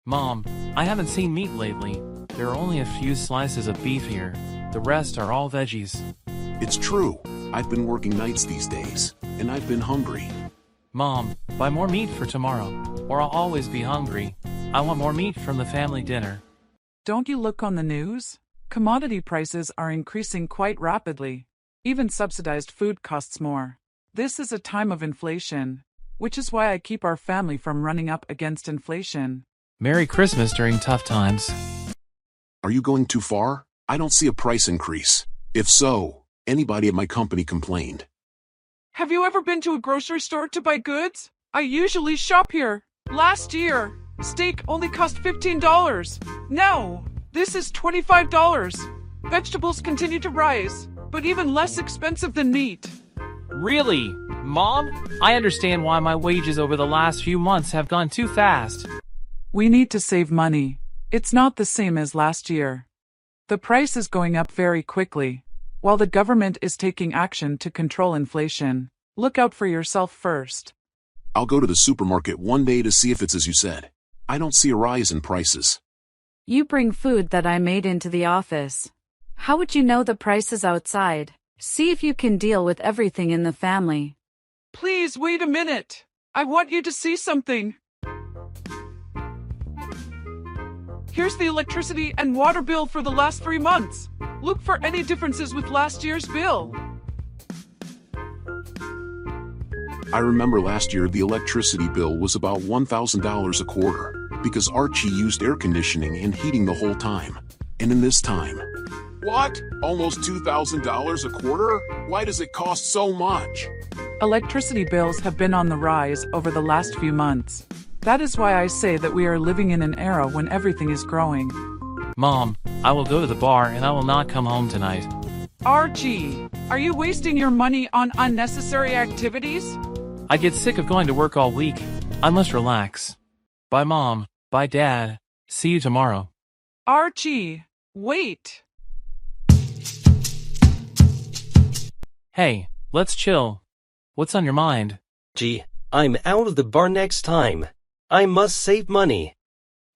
Mom, I haven't seen meat lately. There are only a few slices of beef here. The rest are all veggies. It's true. I've been working nights these days, and I've been hungry. Mom, buy more meat for tomorrow, or I'll always be hungry. I want more meat from the family dinner. Don't you look on the news? Commodity prices are increasing quite rapidly. Even subsidized food costs more. This is a time of inflation, which is why I keep our family from running up against inflation. Merry Christmas during tough times. Are you going too far? I don't see a price increase. If so, anybody at my company complained. Have you ever been to a grocery store to buy goods? I usually shop here. Last year, steak only cost $15. Now, this is $25. Vegetables continue to rise, but even less expensive than meat. Really? Mom, I understand why my wages over the last few months have gone too fast. We need to save money. It's not the same as last year. The price is going up very quickly, while the government is taking action to control inflation. Look out for yourself first. I'll go to the supermarket one day to see if it's as you said. I don't see a rise in prices. You bring food that I made into the office. How would you know the prices outside? See if you can deal with everything in the family. Please wait a minute. I want you to see something. Here's the electricity and water bill for the last 3 months. Look for any differences with last year's bill. I remember last year the electricity bill was about $1,000 a quarter, because Archie used air conditioning and heating the whole time. And in this time, what? Almost $2,000 a quarter? Why does it cost so much? Electricity bills have been on the rise over the last few months. That is why I say that we are living in an era when everything is growing. Mom, I will go to the bar and I will not come home tonight. Archie, are you wasting your money on unnecessary activities? I get sick of going to work all week. I must relax. Bye, Mom. Bye, Dad. See you tomorrow. Archie, wait. Hey, let's chill. What's on your mind? Gee, I'm out of the bar next time. I must save money.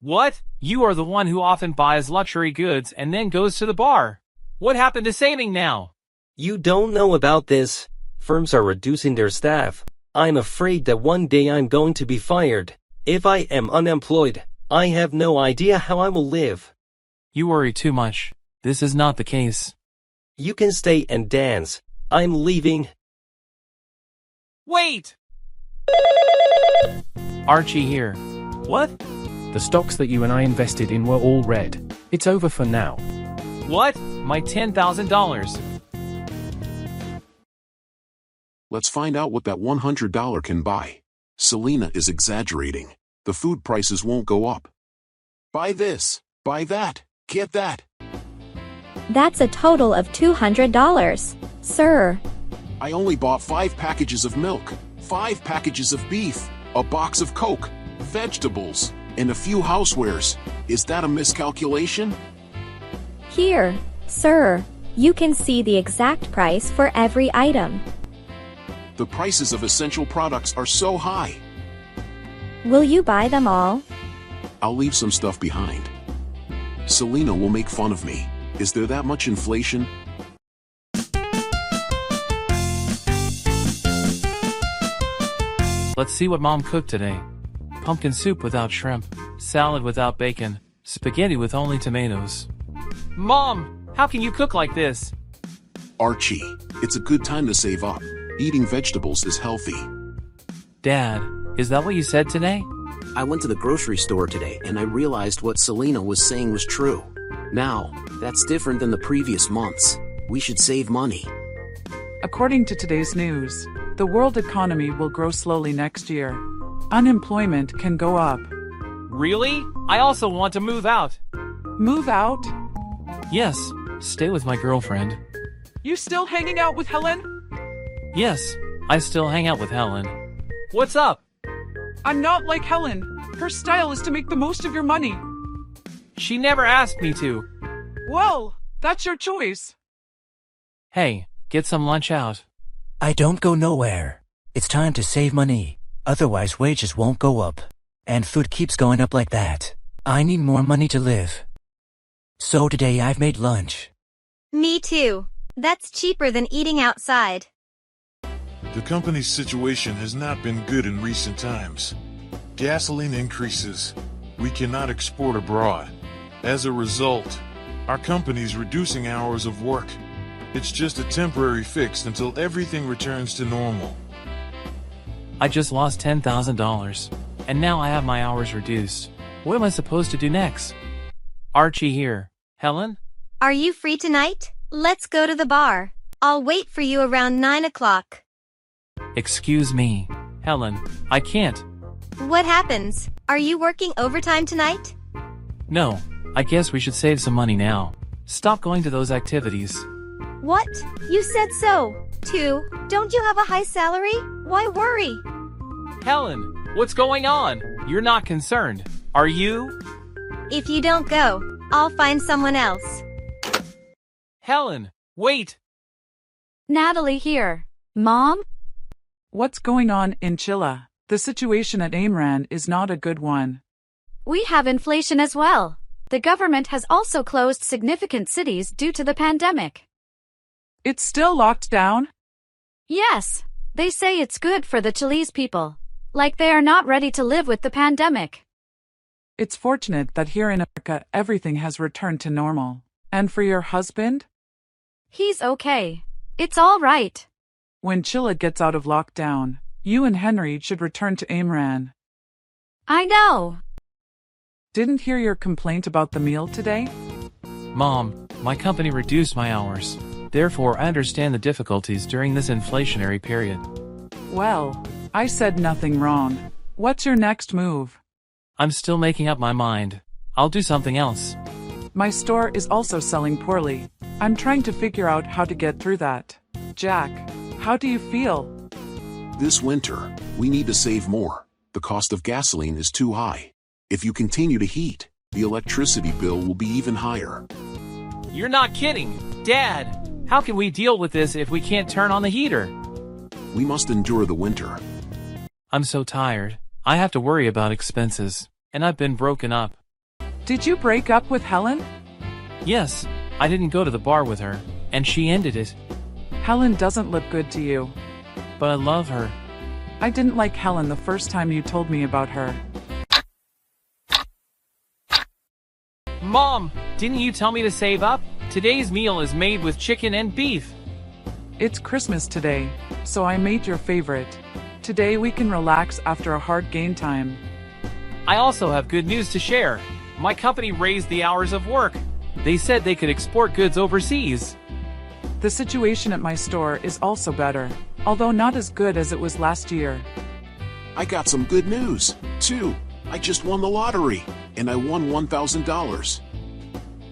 What? You are the one who often buys luxury goods and then goes to the bar. What happened to saving now? You don't know about this. Firms are reducing their staff. I'm afraid that one day I'm going to be fired. If I am unemployed, I have no idea how I will live. You worry too much. This is not the case. You can stay and dance. I'm leaving. Wait! Archie here. What? The stocks that you and I invested in were all red. It's over for now. What? My $10,000. Let's find out what that $100 can buy. Selena is exaggerating. The food prices won't go up. Buy this, buy that, get that. That's a total of $200, sir. I only bought 5 packages of milk, 5 packages of beef, a box of Coke, vegetables, and a few housewares. Is that a miscalculation? Here, sir, you can see the exact price for every item. The prices of essential products are so high. Will you buy them all? I'll leave some stuff behind. Selena will make fun of me. Is there that much inflation? Let's see what Mom cooked today. Pumpkin soup without shrimp, salad without bacon, spaghetti with only tomatoes. Mom, how can you cook like this? Archie, it's a good time to save up. Eating vegetables is healthy. Dad, is that what you said today? I went to the grocery store today and I realized what Selena was saying was true. Now, that's different than the previous months. We should save money. According to today's news, the world economy will grow slowly next year. Unemployment can go up. Really? I also want to move out. Move out? Yes, stay with my girlfriend. You still hanging out with Helen? Yes, I still hang out with Helen. What's up? I'm not like Helen. Her style is to make the most of your money. She never asked me to. Well, that's your choice. Hey, get some lunch out. I don't go nowhere. It's time to save money. Otherwise wages won't go up. And food keeps going up like that. I need more money to live. So today I've made lunch. Me too. That's cheaper than eating outside. The company's situation has not been good in recent times. Gasoline increases. We cannot export abroad. As a result, our company's reducing hours of work. It's just a temporary fix until everything returns to normal. I just lost $10,000, and now I have my hours reduced. What am I supposed to do next? Archie here. Helen? Are you free tonight? Let's go to the bar. I'll wait for you around 9 o'clock. Excuse me. Helen, I can't. What happens? Are you working overtime tonight? No, I guess we should save some money now. Stop going to those activities. What? You said so. Too. Don't you have a high salary? Why worry? Helen, what's going on? You're not concerned, are you? If you don't go, I'll find someone else. Helen, wait! Natalie here. Mom? What's going on in Chile? The situation at Amran is not a good one. We have inflation as well. The government has also closed significant cities due to the pandemic. It's still locked down? Yes, they say it's good for the Chile's people. Like they are not ready to live with the pandemic. It's fortunate that here in America everything has returned to normal. And for your husband? He's okay. It's all right. When Chile gets out of lockdown, you and Henry should return to Amran. I know. Didn't hear your complaint about the meal today? Mom, my company reduced my hours. Therefore, I understand the difficulties during this inflationary period. Well, I said nothing wrong. What's your next move? I'm still making up my mind. I'll do something else. My store is also selling poorly. I'm trying to figure out how to get through that. Jack, how do you feel? This winter, we need to save more. The cost of gasoline is too high. If you continue to heat, the electricity bill will be even higher. You're not kidding! Dad, how can we deal with this if we can't turn on the heater? We must endure the winter. I'm so tired. I have to worry about expenses, and I've been broken up. Did you break up with Helen? Yes, I didn't go to the bar with her, and she ended it. Helen doesn't look good to you. But I love her. I didn't like Helen the first time you told me about her. Mom, didn't you tell me to save up? Today's meal is made with chicken and beef. It's Christmas today, so I made your favorite. Today we can relax after a hard game time. I also have good news to share. My company raised the hours of work. They said they could export goods overseas. The situation at my store is also better, although not as good as it was last year. I got some good news, too. I just won the lottery, and I won $1,000.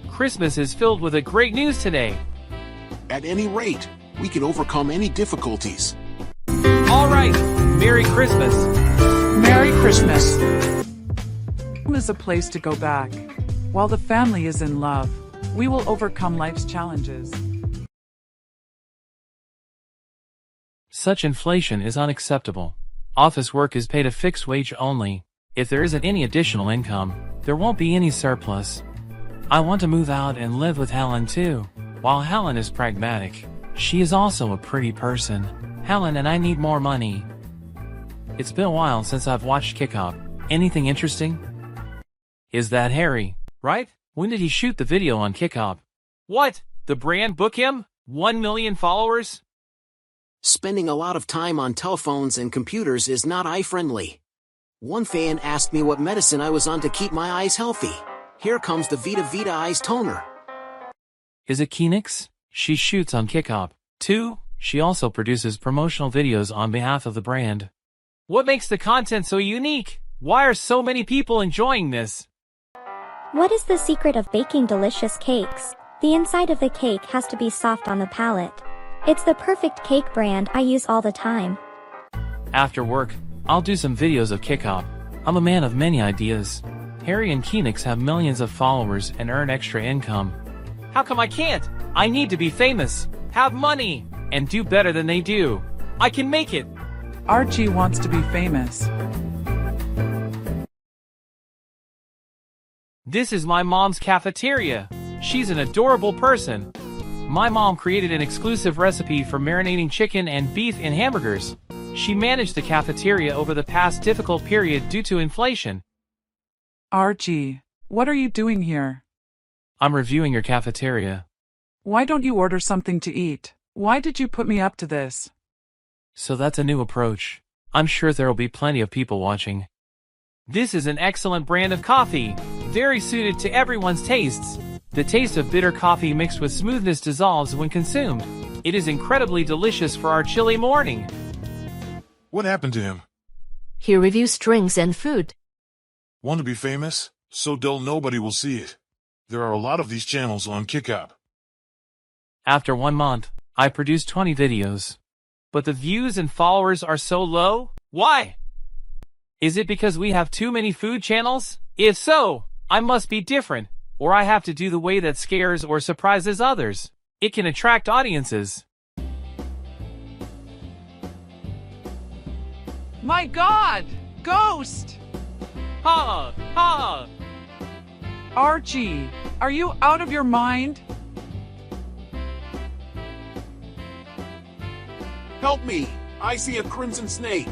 Christmas is filled with a great news today. At any rate, we can overcome any difficulties. All right, Merry Christmas. Merry Christmas. Home is a place to go back. While the family is in love, we will overcome life's challenges. Such inflation is unacceptable. Office work is paid a fixed wage only. If there isn't any additional income, there won't be any surplus. I want to move out and live with Helen too. While Helen is pragmatic, she is also a pretty person. Helen and I need more money. It's been a while since I've watched Kick Up. Anything interesting? Is that Harry, right? When did he shoot the video on Kick Up? What? The brand book him? 1 million followers? Spending a lot of time on telephones and computers is not eye-friendly. One fan asked me what medicine I was on to keep my eyes healthy. Here comes the Vita Vita Eyes Toner. Is it Kenix? She shoots on Kick Up, too. She also produces promotional videos on behalf of the brand. What makes the content so unique? Why are so many people enjoying this? What is the secret of baking delicious cakes? The inside of the cake has to be soft on the palate. It's the perfect cake brand I use all the time. After work, I'll do some videos of Kick Up. I'm a man of many ideas. Harry and Kenix have millions of followers and earn extra income. How come I can't? I need to be famous, have money, and do better than they do. I can make it. Archie wants to be famous. This is my mom's cafeteria. She's an adorable person. My mom created an exclusive recipe for marinating chicken and beef in hamburgers. She managed the cafeteria over the past difficult period due to inflation. Archie, what are you doing here? I'm reviewing your cafeteria. Why don't you order something to eat? Why did you put me up to this? So that's a new approach. I'm sure there'll be plenty of people watching. This is an excellent brand of coffee, very suited to everyone's tastes. The taste of bitter coffee mixed with smoothness dissolves when consumed. It is incredibly delicious for our chilly morning. What happened to him? He reviews drinks and food. Want to be famous? So dull nobody will see it. There are a lot of these channels on KickUp. After 1 month, I produced 20 videos. But the views and followers are so low? Why? Is it because we have too many food channels? If so, I must be different, or I have to do the way that scares or surprises others. It can attract audiences. My God! Ghost! Ha! Ha! Archie, are you out of your mind? Help me! I see a crimson snake.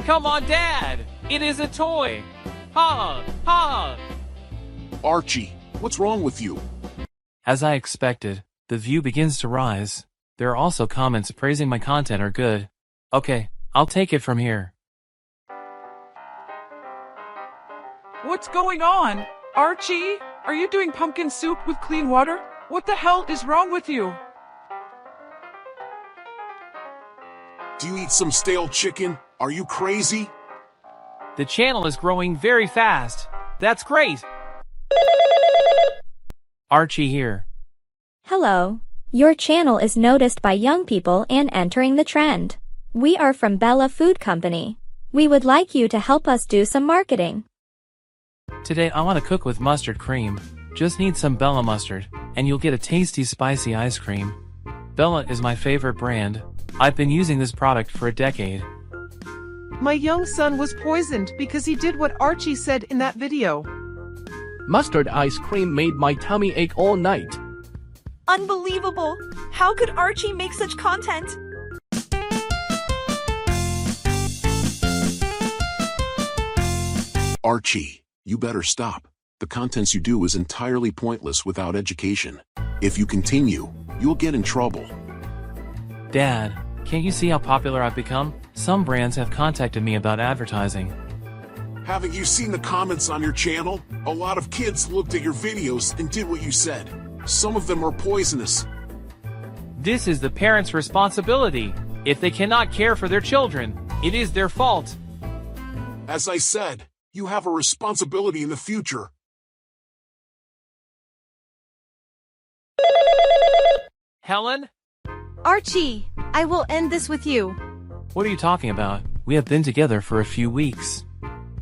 Come on, Dad! It is a toy! Ha! Ha! Archie, what's wrong with you? As I expected, the view begins to rise. There are also comments praising my content are good. Okay, I'll take it from here. What's going on? Archie, are you doing pumpkin soup with clean water? What the hell is wrong with you? Do you eat some stale chicken? Are you crazy? The channel is growing very fast. That's great. Archie here. Hello. Your channel is noticed by young people and entering the trend. We are from Bella Food Company. We would like you to help us do some marketing. Today I want to cook with mustard cream. Just need some Bella mustard, and you'll get a tasty spicy ice cream. Bella is my favorite brand. I've been using this product for a decade. My young son was poisoned because he did what Archie said in that video. Mustard ice cream made my tummy ache all night. Unbelievable! How could Archie make such content? Archie, you better stop. The contents you do is entirely pointless without education. If you continue, you'll get in trouble. Dad, can't you see how popular I've become? Some brands have contacted me about advertising. Haven't you seen the comments on your channel? A lot of kids looked at your videos and did what you said. Some of them are poisonous. This is the parents' responsibility. If they cannot care for their children, it is their fault. As I said, you have a responsibility in the future. Helen? Archie, I will end this with you. What are you talking about? We have been together for a few weeks.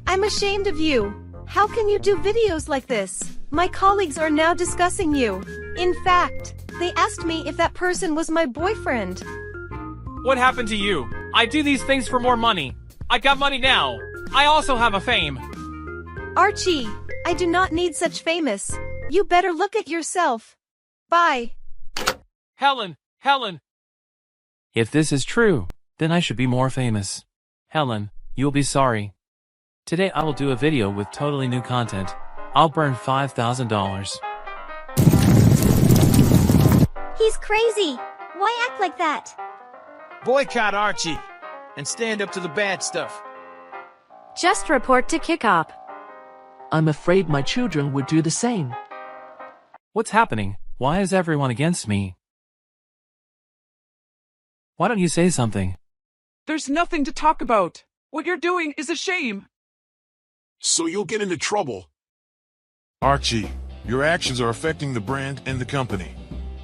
I'm ashamed of you. How can you do videos like this? My colleagues are now discussing you. In fact, they asked me if that person was my boyfriend. What happened to you? I do these things for more money. I got money now. I also have a fame. Archie, I do not need such famous. You better look at yourself. Bye. Helen! If this is true, then I should be more famous. Helen, you'll be sorry. Today I will do a video with totally new content. I'll burn $5,000. He's crazy. Why act like that? Boycott Archie and stand up to the bad stuff. Just report to KickUp. I'm afraid my children would do the same. What's happening? Why is everyone against me? Why don't you say something? There's nothing to talk about. What you're doing is a shame. So you'll get into trouble. Archie, your actions are affecting the brand and the company.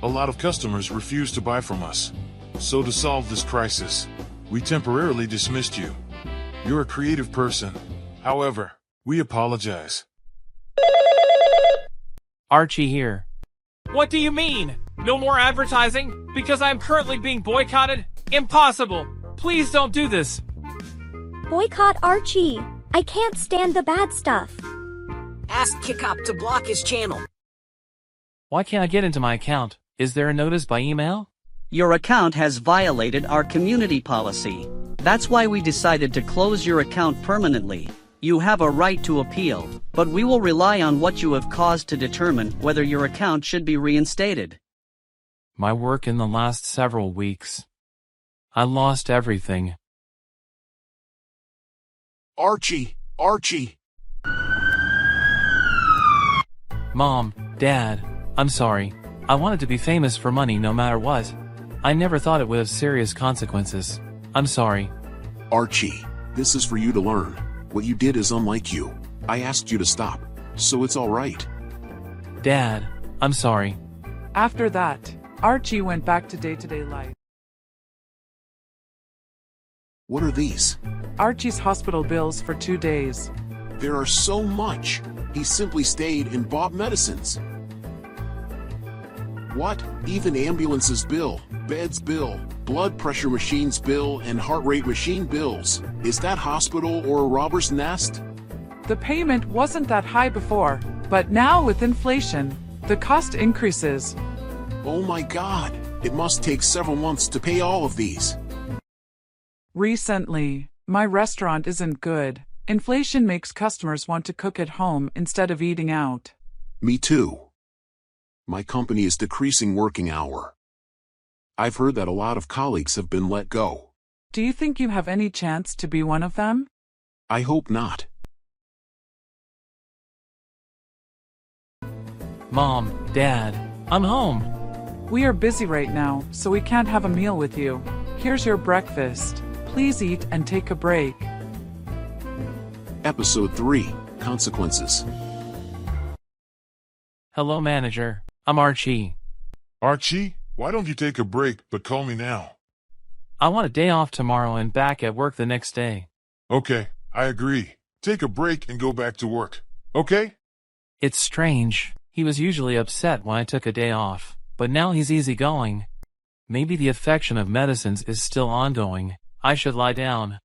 A lot of customers refuse to buy from us. So to solve this crisis, we temporarily dismissed you. You're a creative person. However, we apologize. Archie here. What do you mean? No more advertising? Because I'm currently being boycotted? Impossible! Please don't do this! Boycott Archie. I can't stand the bad stuff. Ask Kickup to block his channel. Why can't I get into my account? Is there a notice by email? Your account has violated our community policy. That's why we decided to close your account permanently. You have a right to appeal, but we will rely on what you have caused to determine whether your account should be reinstated. My work in the last several weeks. I lost everything. Archie! Mom, Dad, I'm sorry. I wanted to be famous for money no matter what. I never thought it would have serious consequences. I'm sorry. Archie, this is for you to learn. What you did is unlike you. I asked you to stop, so it's alright. Dad, I'm sorry. After that, Archie went back to day-to-day life. What are these? Archie's hospital bills for 2 days. There are so much. He simply stayed and bought medicines. What? Even ambulances bill, beds bill, blood pressure machines bill, and heart rate machine bills. Is that hospital or a robber's nest? The payment wasn't that high before, but now with inflation, the cost increases. Oh my God! It must take several months to pay all of these. Recently, my restaurant isn't good. Inflation makes customers want to cook at home instead of eating out. Me too. My company is decreasing working hour. I've heard that a lot of colleagues have been let go. Do you think you have any chance to be one of them? I hope not. Mom, Dad, I'm home. We are busy right now, so we can't have a meal with you. Here's your breakfast. Please eat and take a break. Episode 3, Consequences. Hello, manager. I'm Archie. Archie, why don't you take a break, but call me now? I want a day off tomorrow and back at work the next day. Okay, I agree. Take a break and go back to work. Okay? It's strange. He was usually upset when I took a day off, but now he's easygoing. Maybe the affection of medicines is still ongoing. I should lie down.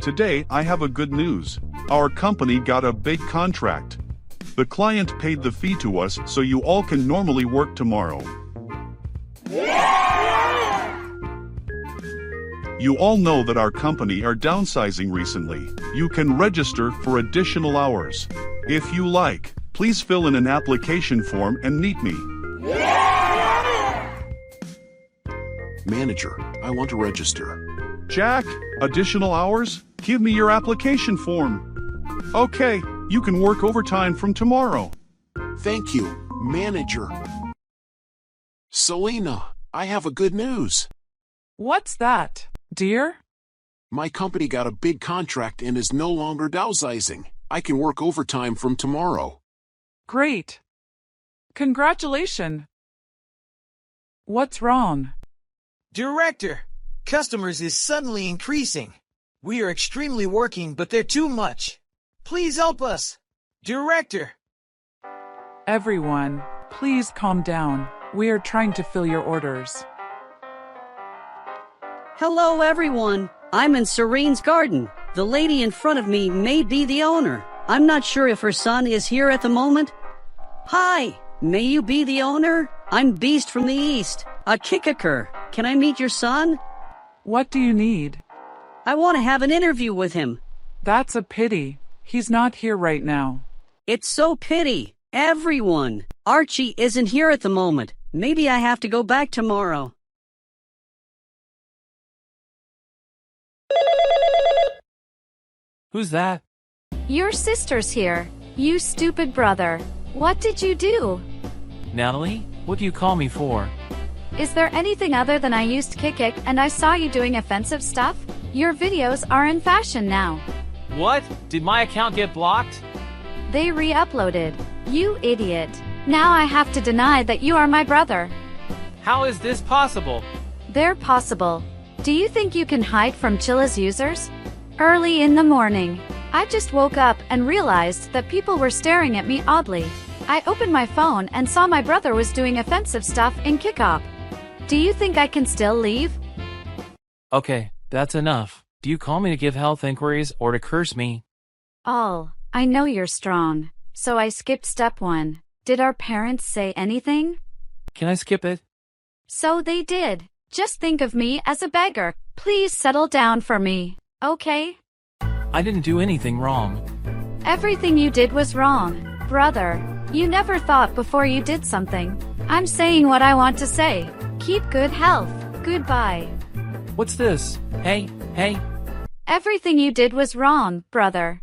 Today I have a good news. Our company got a big contract. The client paid the fee to us so you all can normally work tomorrow. You all know that our company are downsizing recently. You can register for additional hours. If you like, please fill in an application form and meet me. Manager, I want to register. Jack, additional hours? Give me your application form. Okay, you can work overtime from tomorrow. Thank you, manager. Selena, I have a good news. What's that, dear? My company got a big contract and is no longer downsizing. I can work overtime from tomorrow. Great. Congratulations. What's wrong? Director, customers is suddenly increasing. We are extremely working, but they're too much. Please help us. Director. Everyone, please calm down. We are trying to fill your orders. Hello everyone, I'm in Serene's garden. The lady in front of me may be the owner. I'm not sure if her son is here at the moment. Hi, may you be the owner? I'm Beast from the East, a Kikaker. Can I meet your son? What do you need? I want to have an interview with him. That's a pity. He's not here right now. It's so pity. Everyone. Archie isn't here at the moment. Maybe I have to go back tomorrow. Who's that? Your sister's here. You stupid brother. What did you do? Natalie, what do you call me for? Is there anything other than I used Kikik and I saw you doing offensive stuff? Your videos are in fashion now. What? Did my account get blocked? They re-uploaded. You idiot. Now I have to deny that you are my brother. How is this possible? They're possible. Do you think you can hide from Chilla's users? Early in the morning, I just woke up and realized that people were staring at me oddly. I opened my phone and saw my brother was doing offensive stuff in Kickoff. Do you think I can still leave? Okay, that's enough. Do you call me to give health inquiries or to curse me? I know you're strong. So I skipped step 1. Did our parents say anything? Can I skip it? So they did. Just think of me as a beggar. Please settle down for me, okay? I didn't do anything wrong. Everything you did was wrong, brother. You never thought before you did something. I'm saying what I want to say. Keep good health. Goodbye. What's this? Hey. Everything you did was wrong, brother.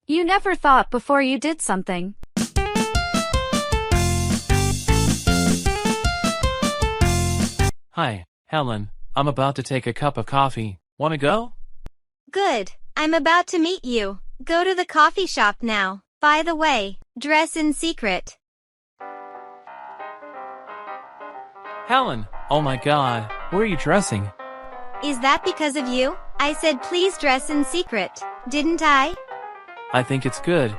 You never thought before you did something. Hi, Helen. I'm about to take a cup of coffee. Wanna go? Good. I'm about to meet you. Go to the coffee shop now. By the way, dress in secret. Helen, oh my god, where are you dressing? Is that because of you? I said please dress in secret, didn't I? I think it's good.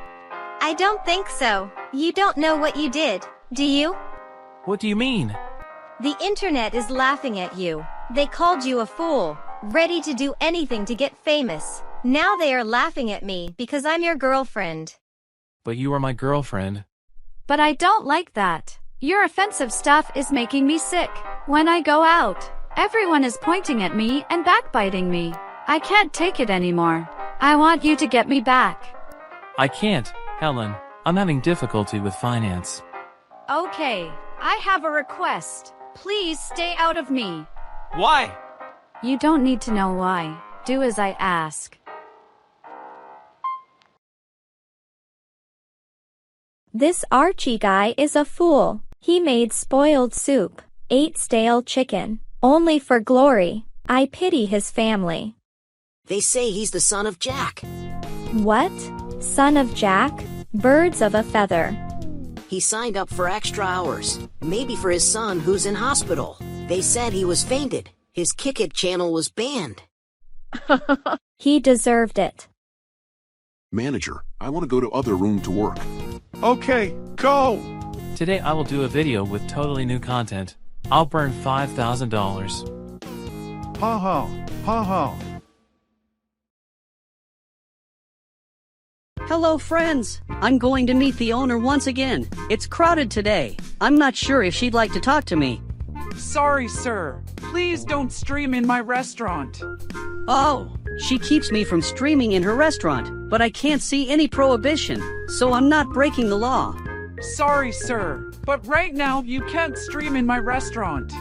I don't think so. You don't know what you did, do you? What do you mean? The internet is laughing at you. They called you a fool, ready to do anything to get famous. Now they are laughing at me because I'm your girlfriend. But you are my girlfriend. But I don't like that. Your offensive stuff is making me sick. When I go out, everyone is pointing at me and backbiting me. I can't take it anymore. I want you to get me back. I can't, Helen. I'm having difficulty with finance. Okay, I have a request. Please stay out of me. Why? You don't need to know why. Do as I ask. This Archie guy is a fool. He made spoiled soup, ate stale chicken, only for glory. I pity his family. They say he's the son of Jack. What? Son of Jack? Birds of a feather. He signed up for extra hours, maybe for his son who's in hospital. They said he was fainted. His Kick-It channel was banned. He deserved it. Manager, I want to go to other room to work. Okay, go! Today I will do a video with totally new content. I'll burn $5,000. Ha ha, ha ha. Hello friends, I'm going to meet the owner once again. It's crowded today. I'm not sure if she'd like to talk to me. Sorry, sir. Please don't stream in my restaurant. Oh, she keeps me from streaming in her restaurant, but I can't see any prohibition, so I'm not breaking the law. Sorry, sir, but right now you can't stream in my restaurant.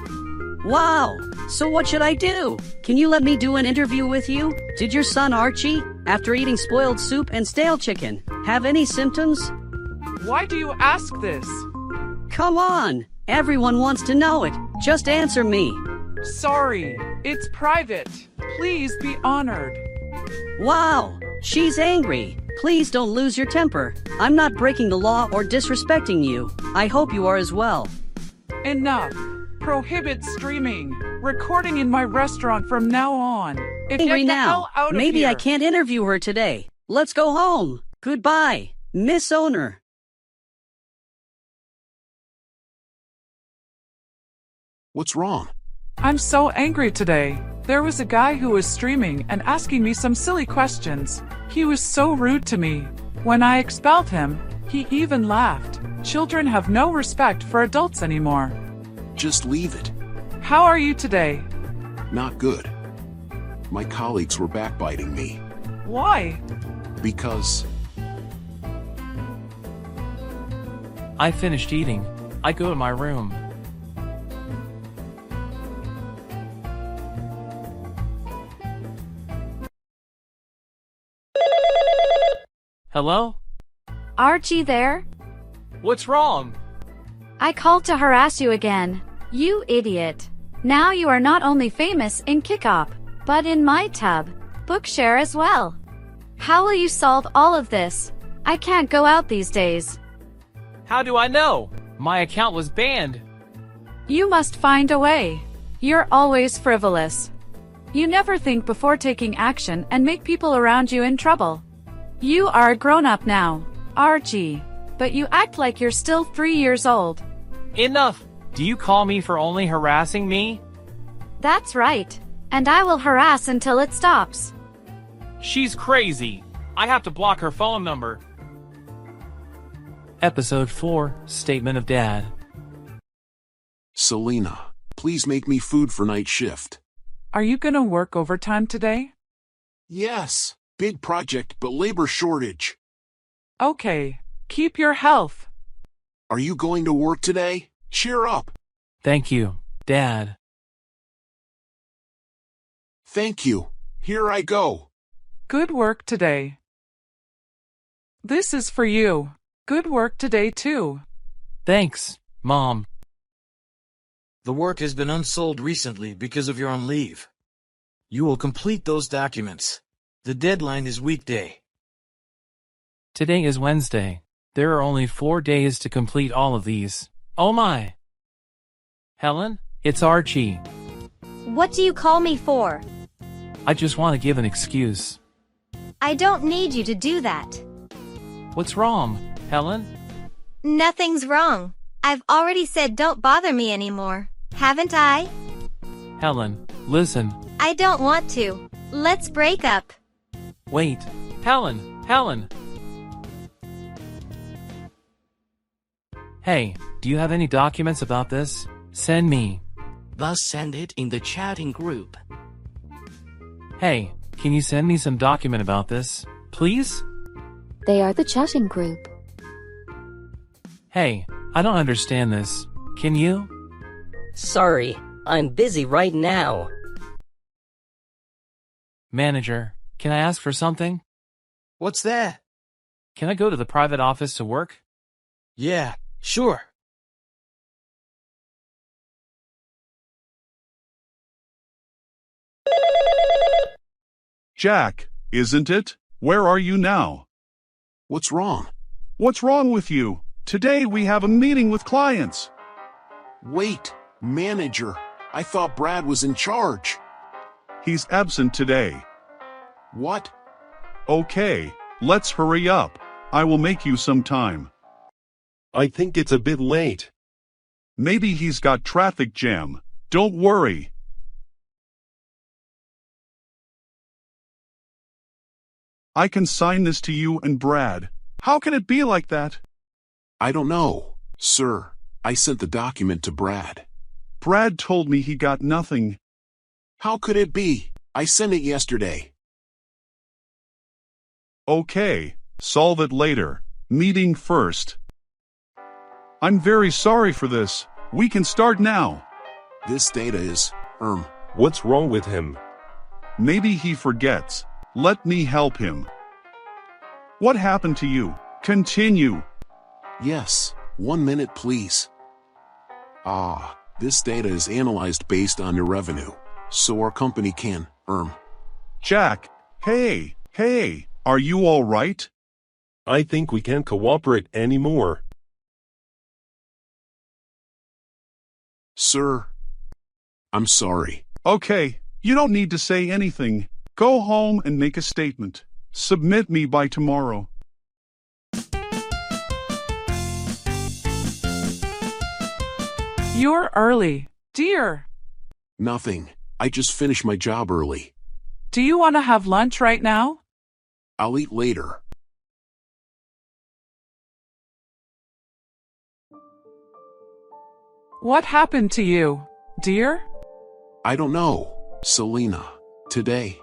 Wow, so what should I do? Can you let me do an interview with you? Did your son Archie, after eating spoiled soup and stale chicken, have any symptoms? Why do you ask this? Come on, everyone wants to know it. Just answer me. Sorry, it's private. Please be honored. Wow, she's angry. Please don't lose your temper. I'm not breaking the law or disrespecting you. I hope you are as well. Enough. Prohibit streaming, recording in my restaurant from now on. Angry now. Maybe here. I can't interview her today. Let's go home. Goodbye, Miss Owner. What's wrong? I'm so angry today. There was a guy who was streaming and asking me some silly questions. He was so rude to me. When I expelled him, he even laughed. Children have no respect for adults anymore. Just leave it. How are you today? Not good. My colleagues were backbiting me. Why? Because I finished eating. I go to my room. Hello? Archie there? What's wrong? I called to harass you again. You idiot. Now you are not only famous in Kick-Up, but in my tub, Bookshare as well. How will you solve all of this? I can't go out these days. How do I know? My account was banned. You must find a way. You're always frivolous. You never think before taking action and make people around you in trouble. You are a grown-up now, Archie, but you act like you're still 3 years old. Enough! Do you call me for only harassing me? That's right, and I will harass until it stops. She's crazy. I have to block her phone number. Episode 4, Statement of Dad. Selena, please make me food for night shift. Are you gonna work overtime today? Yes, big project but labor shortage. Okay, keep your health. Are you going to work today? Cheer up. Thank you, Dad. Thank you. Here I go. Good work today. This is for you. Good work today too. Thanks, Mom. The work has been unsold recently because of your on leave. You will complete those documents. The deadline is weekday. Today is Wednesday. There are only 4 days to complete all of these. Oh my! Helen, it's Archie. What do you call me for? I just want to give an excuse. I don't need you to do that. What's wrong, Helen? Nothing's wrong. I've already said don't bother me anymore, haven't I? Helen, listen. I don't want to. Let's break up. Wait. Helen! Hey, do you have any documents about this? Send me. Thus send it in the chatting group. Hey, can you send me some document about this, please? They are the chatting group. Hey, I don't understand this. Can you? Sorry, I'm busy right now. Manager, can I ask for something? What's that? Can I go to the private office to work? Yeah, sure. Jack, isn't it? Where are you now? What's wrong? What's wrong with you? Today we have a meeting with clients. Wait, manager. I thought Brad was in charge. He's absent today. What? Okay, let's hurry up. I will make you some time. I think it's a bit late. Maybe he's got traffic jam. Don't worry. I can sign this to you and Brad. How can it be like that? I don't know, sir. I sent the document to Brad. Brad told me he got nothing. How could it be? I sent it yesterday. Okay, solve it later. Meeting first. I'm very sorry for this. We can start now. This data is, What's wrong with him? Maybe he forgets. Let me help him. What happened to you? Continue. Yes, 1 minute please. This data is analyzed based on your revenue, so our company can, Jack, hey, are you all right? I think we can't cooperate anymore. Sir, I'm sorry. Okay, you don't need to say anything. Go home and make a statement. Submit me by tomorrow. You're early, dear. Nothing. I just finished my job early. Do you want to have lunch right now? I'll eat later. What happened to you, dear? I don't know, Selena. Today.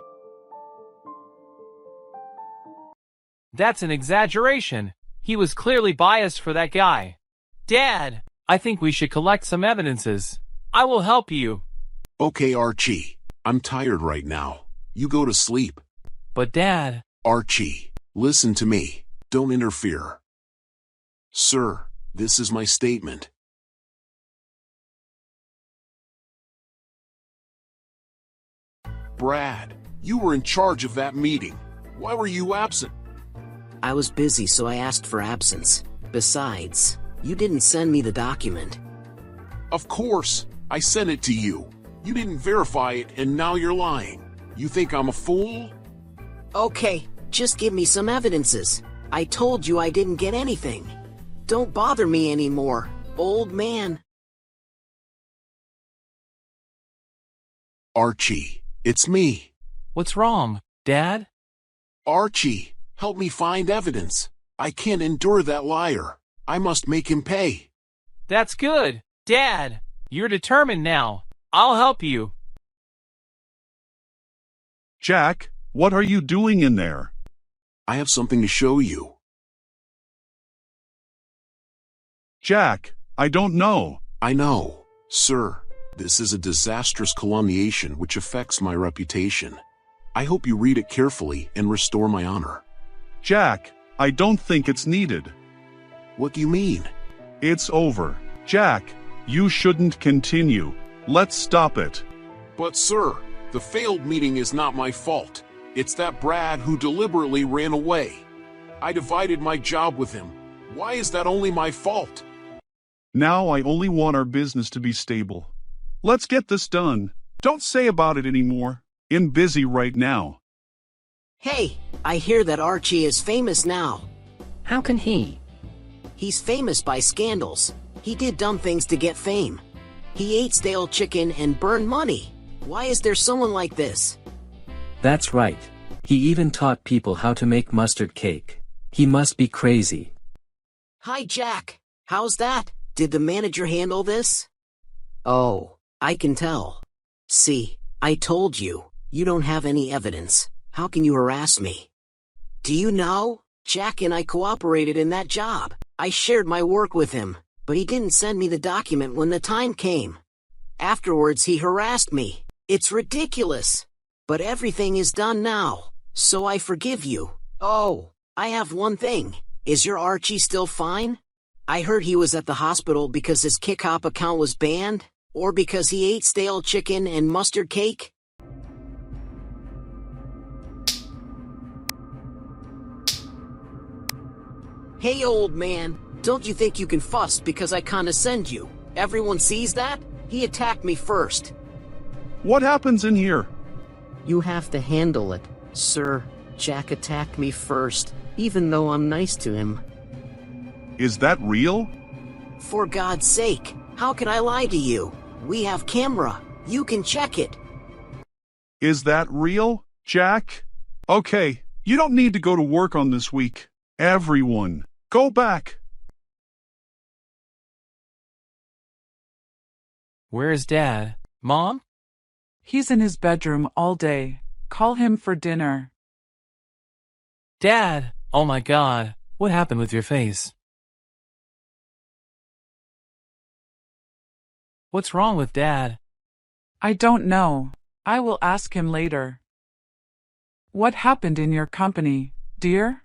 That's an exaggeration. He was clearly biased for that guy. Dad, I think we should collect some evidences. I will help you. Okay, Archie. I'm tired right now. You go to sleep. But Dad... Archie, listen to me. Don't interfere. Sir, this is my statement. Brad, you were in charge of that meeting. Why were you absent? I was busy, so I asked for absence. Besides, you didn't send me the document. Of course, I sent it to you. You didn't verify it, and now you're lying. You think I'm a fool? Okay, just give me some evidences. I told you I didn't get anything. Don't bother me anymore, old man. Archie, it's me. What's wrong, Dad? Archie, Help me find evidence. I can't endure that liar. I must make him pay. That's good. Dad, you're determined now. I'll help you. Jack, what are you doing in there? I have something to show you. Jack, I don't know. I know, sir. This is a disastrous calumniation which affects my reputation. I hope you read it carefully and restore my honor. Jack, I don't think it's needed. What do you mean? It's over. Jack, you shouldn't continue. Let's stop it. But sir, the failed meeting is not my fault. It's that Brad who deliberately ran away. I divided my job with him. Why is that only my fault? Now I only want our business to be stable. Let's get this done. Don't say about it anymore. I'm busy right now. Hey, I hear that Archie is famous now. How can he? He's famous by scandals. He did dumb things to get fame. He ate stale chicken and burned money. Why is there someone like this? That's right. He even taught people how to make mustard cake. He must be crazy. Hi, Jack. How's that? Did the manager handle this? Oh, I can tell. See, I told you, you don't have any evidence. How can you harass me? Do you know? Jack and I cooperated in that job. I shared my work with him, but he didn't send me the document when the time came. Afterwards, he harassed me. It's ridiculous. But everything is done now, so I forgive you. Oh, I have one thing. Is your Archie still fine? I heard he was at the hospital because his KickHop account was banned, or because he ate stale chicken and mustard cake. Hey old man, don't you think you can fuss because I condescend you? Everyone sees that? He attacked me first. What happens in here? You have to handle it, sir. Jack attacked me first, even though I'm nice to him. Is that real? For God's sake, how can I lie to you? We have camera. You can check it. Is that real, Jack? Okay, you don't need to go to work on this week. Everyone, go back. Where is Dad? Mom? He's in his bedroom all day. Call him for dinner. Dad! Oh my God, what happened with your face? What's wrong with Dad? I don't know. I will ask him later. What happened in your company, dear?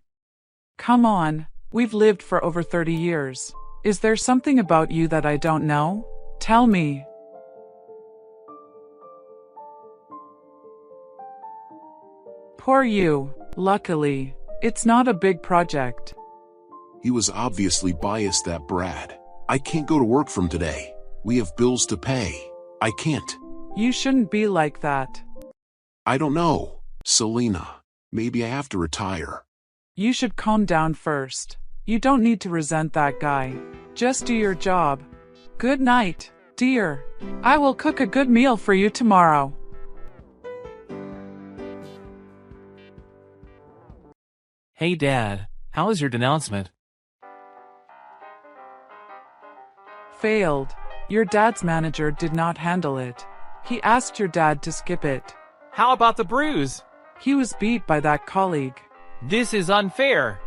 Come on, we've lived for over 30 years. Is there something about you that I don't know? Tell me. Poor you. Luckily, it's not a big project. He was obviously biased, that Brad. I can't go to work from today. We have bills to pay. I can't. You shouldn't be like that. I don't know, Selena. Maybe I have to retire. You should calm down first. You don't need to resent that guy. Just do your job. Good night, dear. I will cook a good meal for you tomorrow. Hey Dad, how is your denouncement? Failed. Your dad's manager did not handle it. He asked your dad to skip it. How about the bruise? He was beat by that colleague. This is unfair.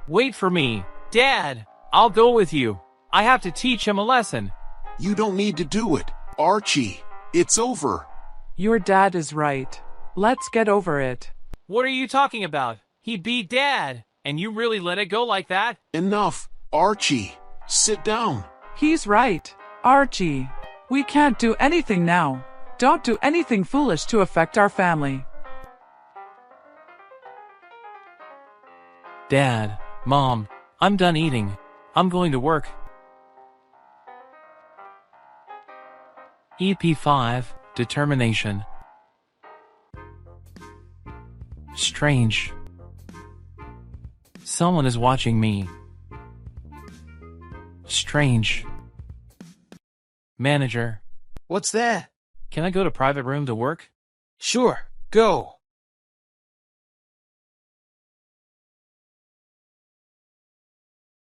Wait for me. Dad, I'll go with you. I have to teach him a lesson. You don't need to do it, Archie. It's over. Your dad is right. Let's get over it. What are you talking about? He beat Dad, and you really let it go like that? Enough, Archie. Sit down. He's right, Archie. We can't do anything now. Don't do anything foolish to affect our family. Dad, Mom, I'm done eating. I'm going to work. EP5, Determination. Strange. Someone is watching me. Strange. Manager. What's that? Can I go to private room to work? Sure, go.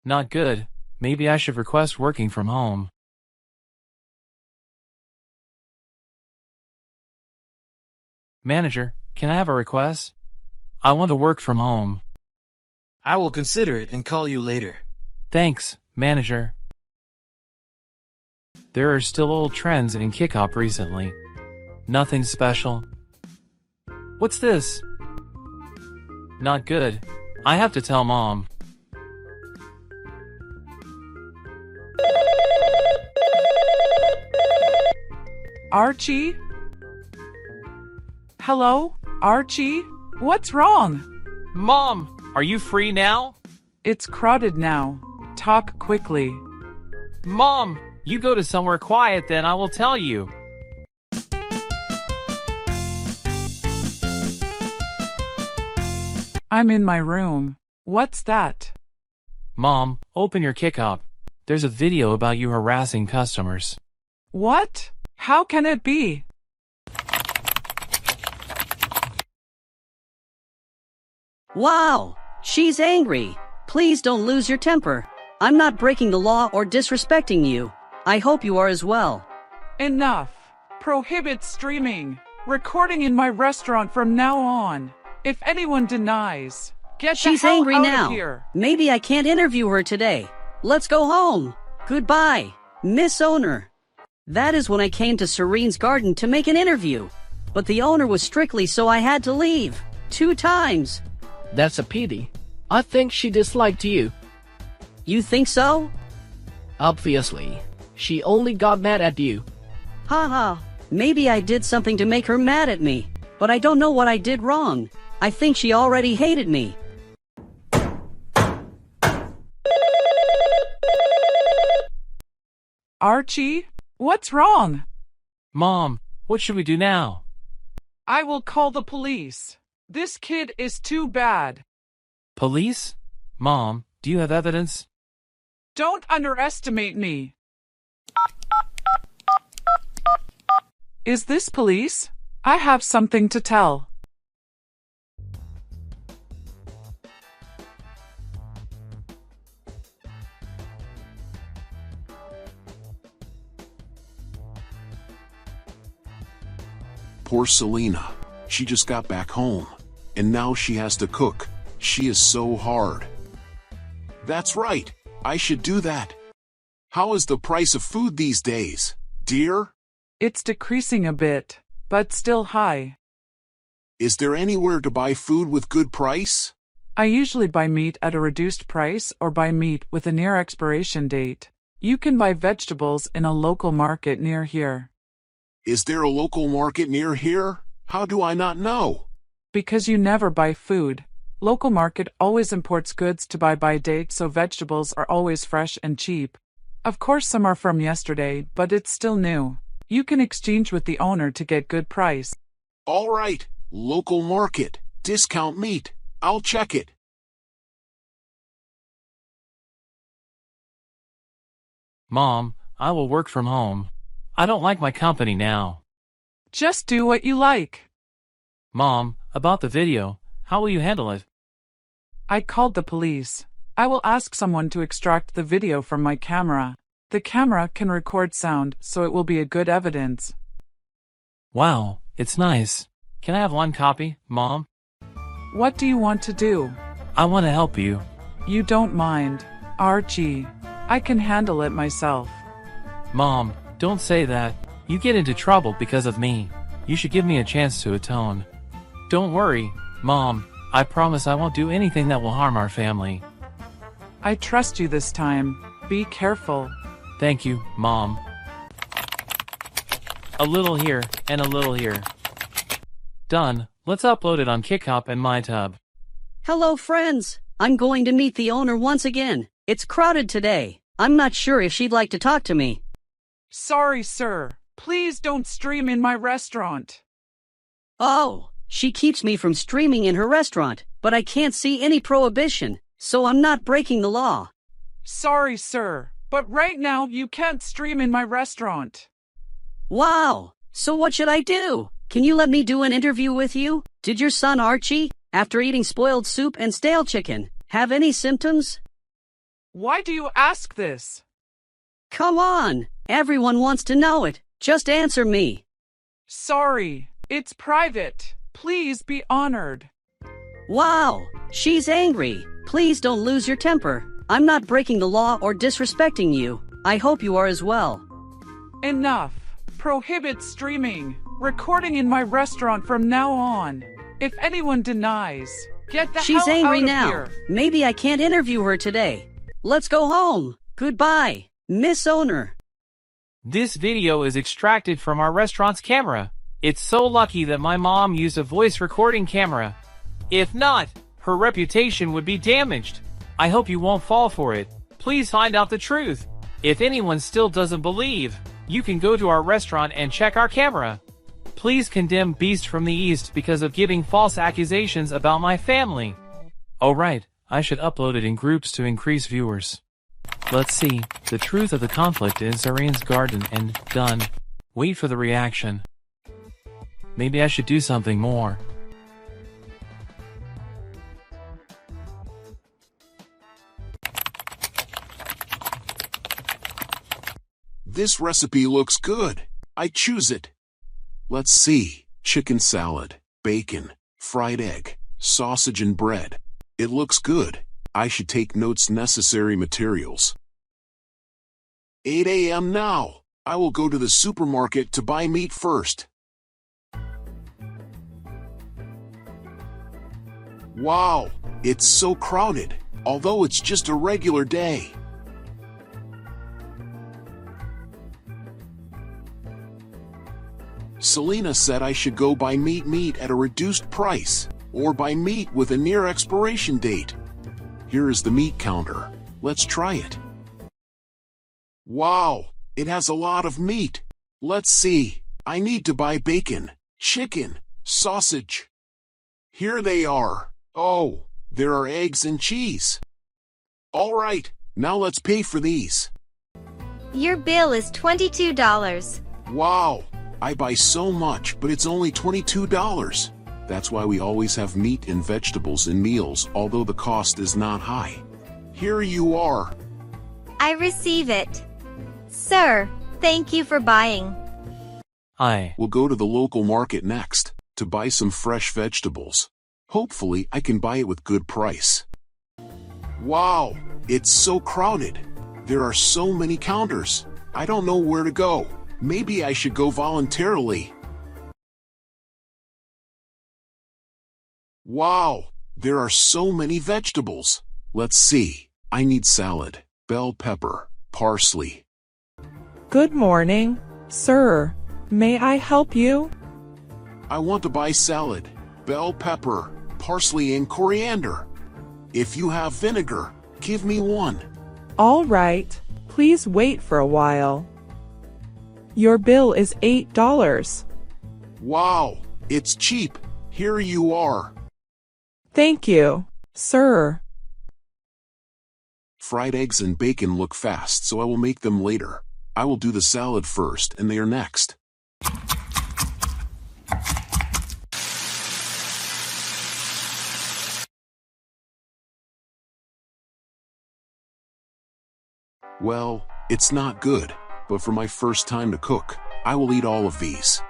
Not good. Maybe I should request working from home. Manager, can I have a request? I want to work from home. I will consider it and call you later. Thanks, manager. There are still old trends in kick-up recently. Nothing special. What's this? Not good. I have to tell Mom. Archie? Hello, Archie? What's wrong? Mom, are you free now? It's crowded now. Talk quickly. Mom, you go to somewhere quiet then I will tell you. I'm in my room. What's that? Mom, open your kick-up. There's a video about you harassing customers. What? How can it be? Wow, she's angry. Please don't lose your temper. I'm not breaking the law or disrespecting you. I hope you are as well. Enough. Prohibit streaming. Recording in my restaurant from now on. If anyone denies, get She's the hell angry out now. of here. Maybe I can't interview her today. Let's go home. Goodbye, Miss Owner. That is when I came to Serene's garden to make an interview. But the owner was strictly, so I had to leave. 2 times. That's a pity. I think she disliked you. You think so? Obviously. She only got mad at you. Haha. Maybe I did something to make her mad at me. But I don't know what I did wrong. I think she already hated me. Archie, what's wrong? Mom, what should we do now? I will call the police. This kid is too bad. Police? Mom, do you have evidence? Don't underestimate me. Is this police? I have something to tell. Poor Selena. She just got back home. And now she has to cook. She is so hard. That's right. I should do that. How is the price of food these days, dear? It's decreasing a bit, but still high. Is there anywhere to buy food with good price? I usually buy meat at a reduced price or buy meat with a near expiration date. You can buy vegetables in a local market near here. Is there a local market near here? How do I not know? Because you never buy food. Local market always imports goods to buy by date, so vegetables are always fresh and cheap. Of course some are from yesterday, but it's still new. You can exchange with the owner to get good price. All right, local market, discount meat. I'll check it. Mom, I will work from home. I don't like my company now. Just do what you like. Mom, about the video, how will you handle it? I called the police. I will ask someone to extract the video from my camera. The camera can record sound, so it will be a good evidence. Wow, it's nice. Can I have one copy, Mom? What do you want to do? I want to help you. You don't mind, Archie. I can handle it myself. Mom, don't say that. You get into trouble because of me. You should give me a chance to atone. Don't worry, Mom. I promise I won't do anything that will harm our family. I trust you this time. Be careful. Thank you, Mom. A little here, and a little here. Done. Let's upload it on KickHop and MyTub. Hello, friends. I'm going to meet the owner once again. It's crowded today. I'm not sure if she'd like to talk to me. Sorry, sir. Please don't stream in my restaurant. Oh, she keeps me from streaming in her restaurant, but I can't see any prohibition, so I'm not breaking the law. Sorry, sir, but right now you can't stream in my restaurant. Wow, so what should I do? Can you let me do an interview with you? Did your son Archie, after eating spoiled soup and stale chicken, have any symptoms? Why do you ask this? Come on, everyone wants to know it. Just answer me. Sorry, it's private. Please be honored. Wow, she's angry. Please don't lose your temper. I'm not breaking the law or disrespecting you. I hope you are as well. Enough. Prohibit streaming, recording in my restaurant from now on. If anyone denies, get the She's hell angry out of now. here. Maybe I can't interview her today. Let's go home. Goodbye, Miss Owner. This video is extracted from our restaurant's camera. It's so lucky that my mom used a voice recording camera. If not, her reputation would be damaged. I hope you won't fall for it. Please find out the truth. If anyone still doesn't believe, you can go to our restaurant and check our camera. Please condemn Beast from the East because of giving false accusations about my family. Oh right, I should upload it in groups to increase viewers. Let's see, the truth of the conflict in Serene's garden and done. Wait for the reaction. Maybe I should do something more. This recipe looks good. I choose it. Let's see. Chicken salad, bacon, fried egg, sausage and bread. It looks good. I should take notes. Necessary materials. 8 a.m. now. I will go to the supermarket to buy meat first. Wow, it's so crowded, although it's just a regular day. Selena said I should go buy meat at a reduced price, or buy meat with a near expiration date. Here is the meat counter. Let's try it. Wow, it has a lot of meat. Let's see. I need to buy bacon, chicken, sausage. Here they are. Oh, there are eggs and cheese. All right, now let's pay for these. Your bill is $22. Wow, I buy so much, but it's only $22. That's why we always have meat and vegetables in meals, although the cost is not high. Here you are. I receive it. Sir, thank you for buying. I will go to the local market next to buy some fresh vegetables. Hopefully, I can buy it with good price. Wow, it's so crowded. There are so many counters. I don't know where to go. Maybe I should go voluntarily. Wow, there are so many vegetables. Let's see. I need salad, bell pepper, parsley. Good morning, sir. May I help you? I want to buy salad, bell pepper, parsley and coriander. If you have vinegar, give me one. All right, please wait for a while. Your bill is $8. Wow, it's cheap. Here you are. Thank you, sir. Fried eggs and bacon look fast, so I will make them later. I will do the salad first and they are next. Well, it's not good, but for my first time to cook, I will eat all of these.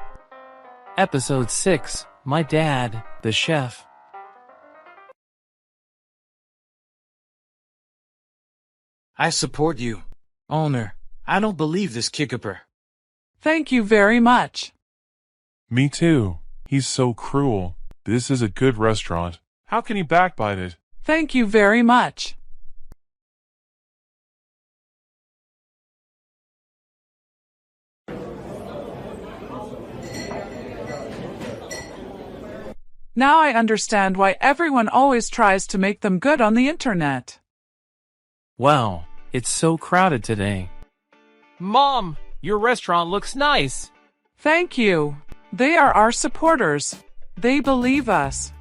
Episode 6, My Dad, the Chef. I support you, owner. I don't believe this kickupper. Thank you very much. Me too. He's so cruel. This is a good restaurant. How can he backbite it? Thank you very much. Now I understand why everyone always tries to make them good on the internet. Wow, it's so crowded today. Mom, your restaurant looks nice. Thank you. They are our supporters. They believe us.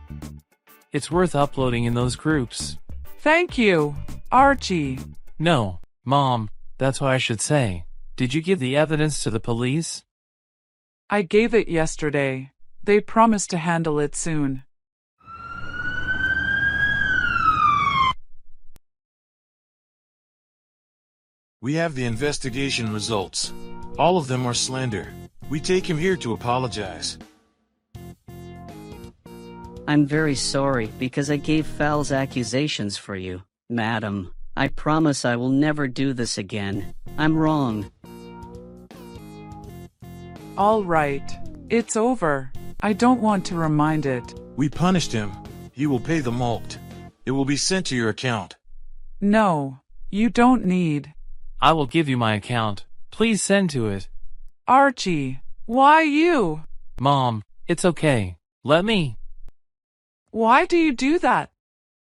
It's worth uploading in those groups. Thank you, Archie. No, Mom, that's what I should say. Did you give the evidence to the police? I gave it yesterday. They promised to handle it soon. We have the investigation results. All of them are slander. We take him here to apologize. I'm very sorry because I gave false accusations for you, madam. I promise I will never do this again. I'm wrong. All right. It's over. I don't want to remind it. We punished him. He will pay the mulct. It will be sent to your account. No, you don't need. I will give you my account. Please send to it. Archie, why you? Mom, it's okay. Let me. Why do you do that?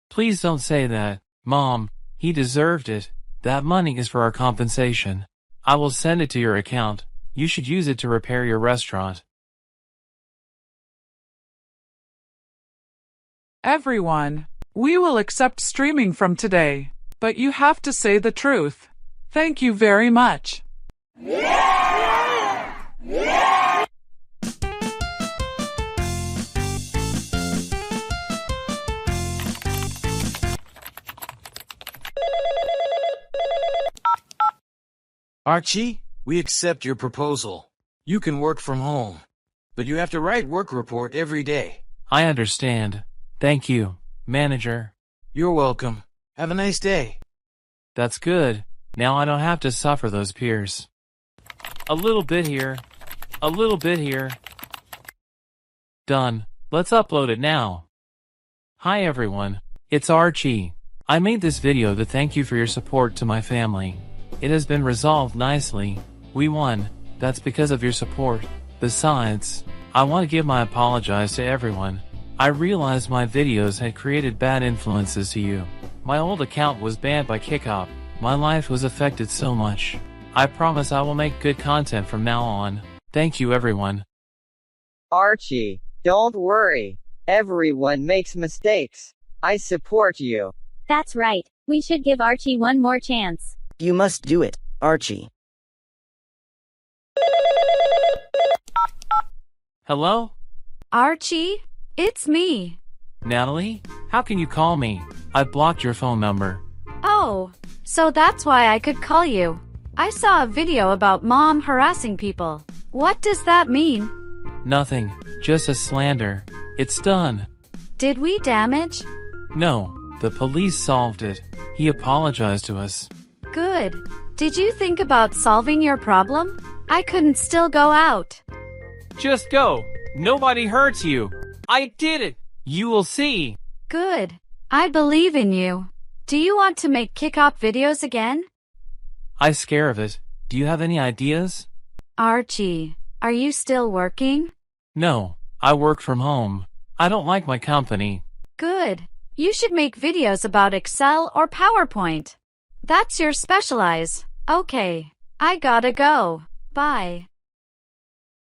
Please don't say that. Mom, he deserved it. That money is for our compensation. I will send it to your account. You should use it to repair your restaurant. Everyone, we will accept streaming from today, but you have to say the truth. Thank you very much. Archie, we accept your proposal. You can work from home, but you have to write work report every day. I understand. Thank you, manager. You're welcome. Have a nice day. That's good. Now I don't have to suffer those peers. A little bit here. A little bit here. Done. Let's upload it now. Hi everyone. It's Archie. I made this video to thank you for your support to my family. It has been resolved nicely. We won. That's because of your support. Besides, I want to give my apologies to everyone. I realized my videos had created bad influences to you. My old account was banned by Kickoff. My life was affected so much. I promise I will make good content from now on. Thank you everyone. Archie, don't worry. Everyone makes mistakes. I support you. That's right. We should give Archie one more chance. You must do it, Archie. Hello? Archie? It's me. Natalie? How can you call me? I blocked your phone number. Oh, so that's why I could call you. I saw a video about mom harassing people. What does that mean? Nothing. Just a slander. It's done. Did we damage? No. The police solved it. He apologized to us. Good. Did you think about solving your problem? I couldn't still go out. Just go. Nobody hurts you. I did it. You will see. Good. I believe in you. Do you want to make kick-off videos again? I'm scared of it. Do you have any ideas? Archie, are you still working? No, I work from home. I don't like my company. Good. You should make videos about Excel or PowerPoint. That's your specialize. Okay, I gotta go. Bye.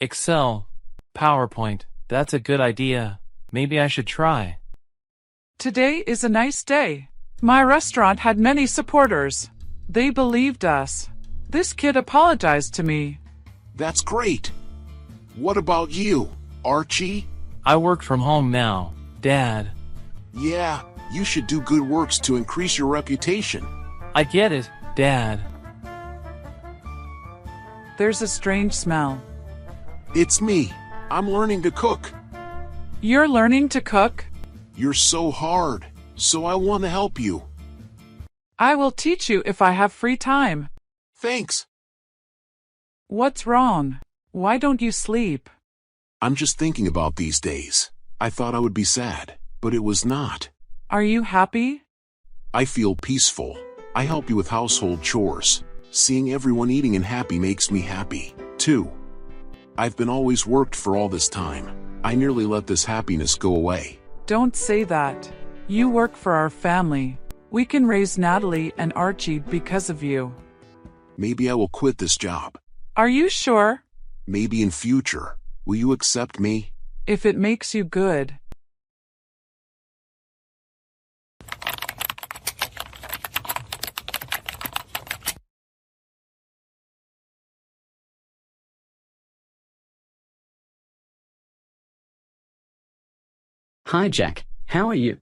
Excel, PowerPoint, that's a good idea. Maybe I should try. Today is a nice day. My restaurant had many supporters. They believed us. This kid apologized to me. That's great. What about you, Archie? I work from home now, Dad. Yeah, you should do good works to increase your reputation. I get it, Dad. There's a strange smell. It's me. I'm learning to cook. You're learning to cook? You're so hard, so I want to help you. I will teach you if I have free time. Thanks. What's wrong? Why don't you sleep? I'm just thinking about these days. I thought I would be sad, but it was not. Are you happy? I feel peaceful. I help you with household chores. Seeing everyone eating and happy makes me happy, too. I've been always worked for all this time. I nearly let this happiness go away. Don't say that. You work for our family. We can raise Natalie and Archie because of you. Maybe I will quit this job. Are you sure? Maybe in future. Will you accept me? If it makes you good. Hi, Jack. How are you?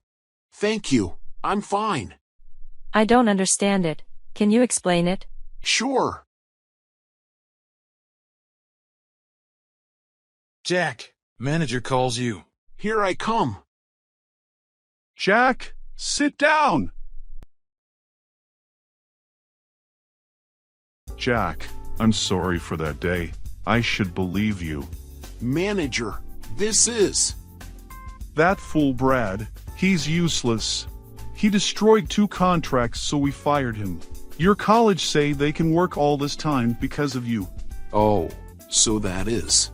Thank you. I'm fine. I don't understand it. Can you explain it? Sure. Jack, manager calls you. Here I come. Jack, sit down. Jack, I'm sorry for that day. I should believe you. Manager, this is... That fool Brad, he's useless. He destroyed 2 contracts, so we fired him. Your college say they can work all this time because of you. Oh, so that is...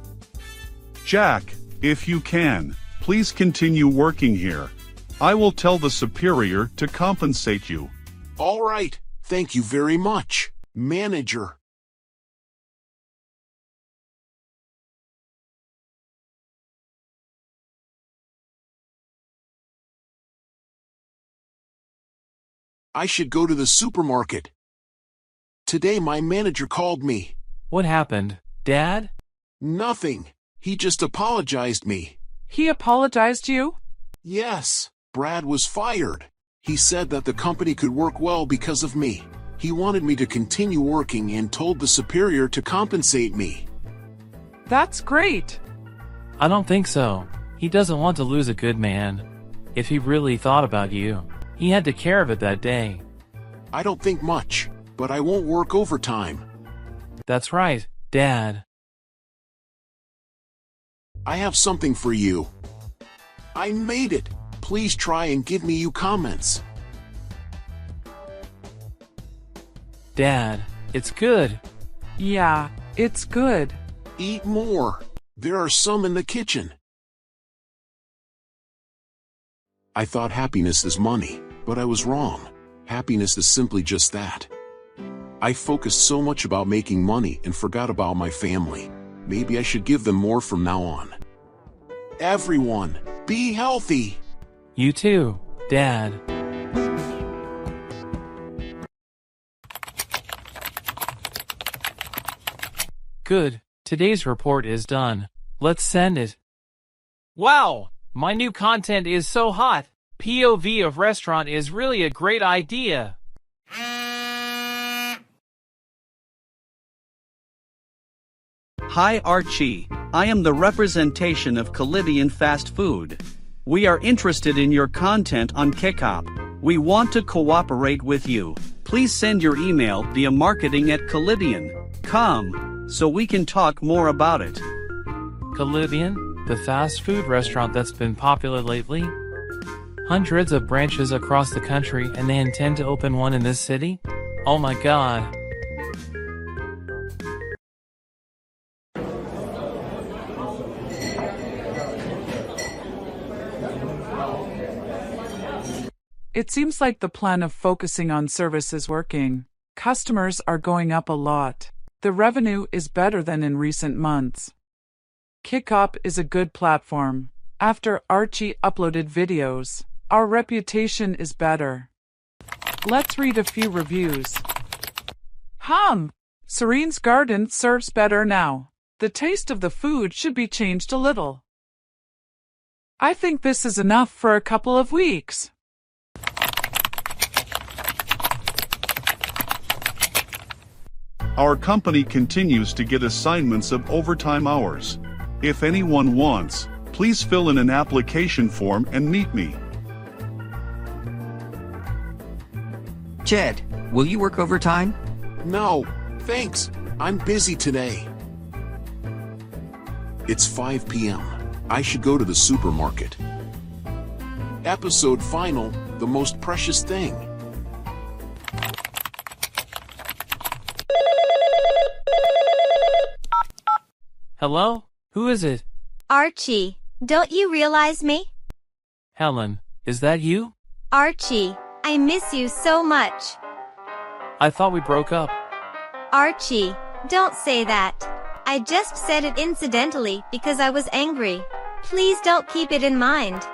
Jack, if you can, please continue working here. I will tell the superior to compensate you. All right, thank you very much, manager. I should go to the supermarket. Today my manager called me. What happened, Dad? Nothing. He just apologized me. He apologized to you? Yes, Brad was fired. He said that the company could work well because of me. He wanted me to continue working and told the superior to compensate me. That's great. I don't think so. He doesn't want to lose a good man. If he really thought about you, he had to care of it that day. I don't think much, but I won't work overtime. That's right, Dad. I have something for you. I made it. Please try and give me your comments. Dad, it's good. Yeah, it's good. Eat more. There are some in the kitchen. I thought happiness is money, but I was wrong. Happiness is simply just that. I focused so much about making money and forgot about my family. Maybe I should give them more from now on. Everyone, be healthy. You too, Dad. Good, today's report is done. Let's send it. Wow, my new content is so hot. POV of restaurant is really a great idea. Hi Archie, I am the representation of Calidian Fast Food. We are interested in your content on KickUp. We want to cooperate with you. Please send your email via marketing@Calidian.com so we can talk more about it. Calidian, the fast food restaurant that's been popular lately? Hundreds of branches across the country, and they intend to open one in this city? Oh my god. It seems like the plan of focusing on service is working. Customers are going up a lot. The revenue is better than in recent months. KickUp is a good platform. After Archie uploaded videos, our reputation is better. Let's read a few reviews. Serene's Garden serves better now. The taste of the food should be changed a little. I think this is enough for a couple of weeks. Our company continues to get assignments of overtime hours. If anyone wants, please fill in an application form and meet me. Jed, will you work overtime? No, thanks. I'm busy today. It's 5 p.m. I should go to the supermarket. Episode final, the most precious thing. Hello? Who is it? Archie, don't you realize me? Helen, is that you? Archie, I miss you so much. I thought we broke up. Archie, don't say that. I just said it incidentally because I was angry. Please don't keep it in mind.